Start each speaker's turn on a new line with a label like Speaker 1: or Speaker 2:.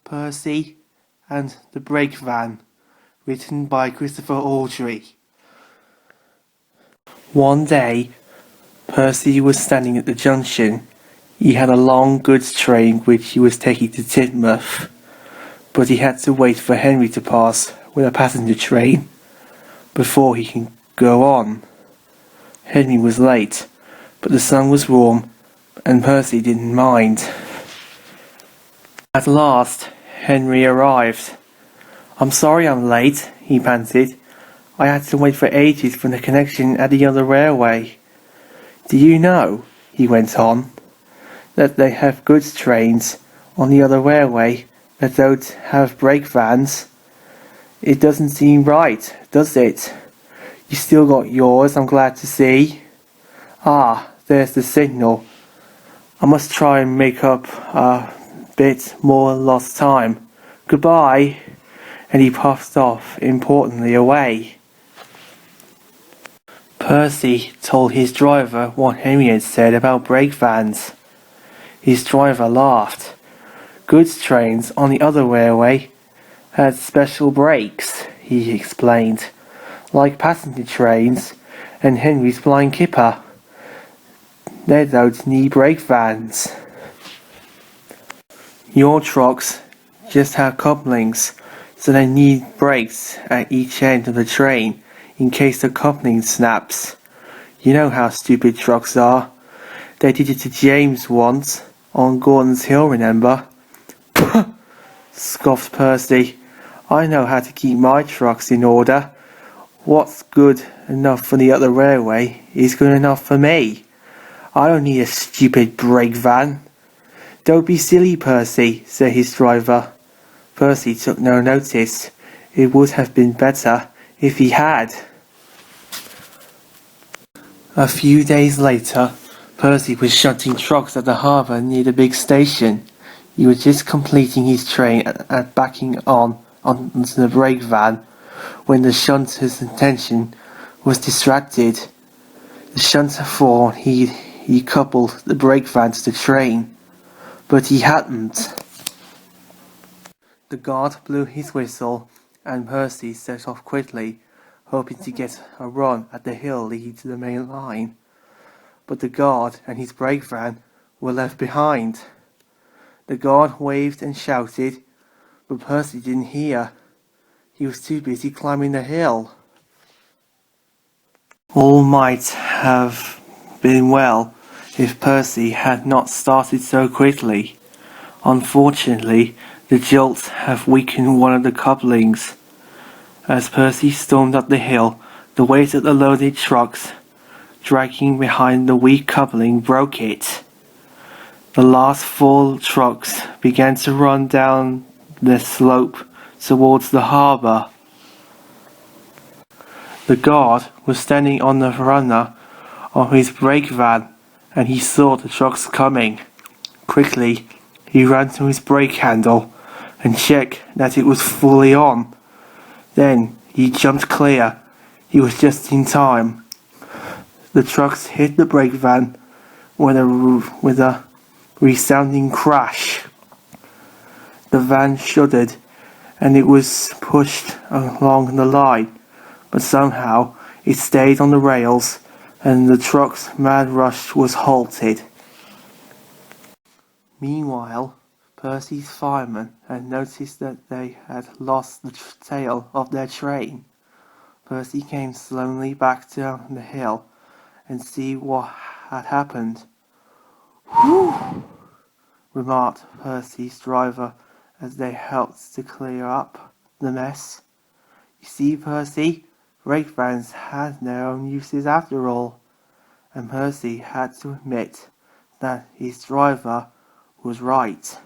Speaker 1: Percy and the Breakvan, written by Christopher Audrey. One day, Percy was standing at the junction. He had a long goods train which he was taking to Teignmouth, but he had to wait for Henry to pass with a passenger train before he can go on. Henry was late, but the sun was warm and Percy didn't mind. At last, Henry arrived. "I'm sorry I'm late," he panted. "I had to wait for ages for the connection at the other railway. Do you know," he went on, "that they have goods trains on the other railway that don't have breakvans? It doesn't seem right, does it? You still got yours, I'm glad to see. Ah, there's the signal. I must try and make up a bit more lost time. Goodbye." And he puffed off importantly away. Percy told his driver what Henry had said about breakvans. His driver laughed. Goods trains on the other railway had special brakes, he explained, like passenger trains and Henry's flying kipper. They don't need breakvans. Your trucks just have couplings, so they need brakes at each end of the train in case the coupling snaps. You know how stupid trucks are. They did it to James once, on Gordon's Hill, remember? "Puh!" scoffed Percy. "I know how to keep my trucks in order. What's good enough for the other railway is good enough for me. I don't need a stupid brake van." "Don't be silly, Percy," said his driver. Percy took no notice. It would have been better if he had. A few days later, Percy was shunting trucks at the harbour near the big station. He was just completing his train and backing onto the brake van when the shunter's attention was distracted. The shunter thought he coupled the brake van to the train, but he hadn't. The guard blew his whistle, and Percy set off quickly, hoping to get a run at the hill leading to the main line. But the guard and his brake van were left behind. The guard waved and shouted, but Percy didn't hear. He was too busy climbing the hill. All might have been well if Percy had not started so quickly. Unfortunately, the jolts have weakened one of the couplings. As Percy stormed up the hill, the weight of the loaded trucks dragging behind the weak coupling broke it. The last 4 trucks began to run down the slope towards the harbour. The guard was standing on the veranda of his brake van, and he saw the trucks coming. Quickly, he ran to his brake handle and checked that it was fully on. Then he jumped clear. He was just in time. The trucks hit the brake van with a resounding crash. The van shuddered and it was pushed along the line, but somehow it stayed on the rails and the truck's mad rush was halted. Meanwhile, Percy's firemen had noticed that they had lost the tail of their train. Percy came slowly back down the hill and see what had happened. "Whew!" remarked Percy's driver as they helped to clear up the mess. "You see, Percy, brake vans had their own uses after all." And Percy had to admit that his driver was right.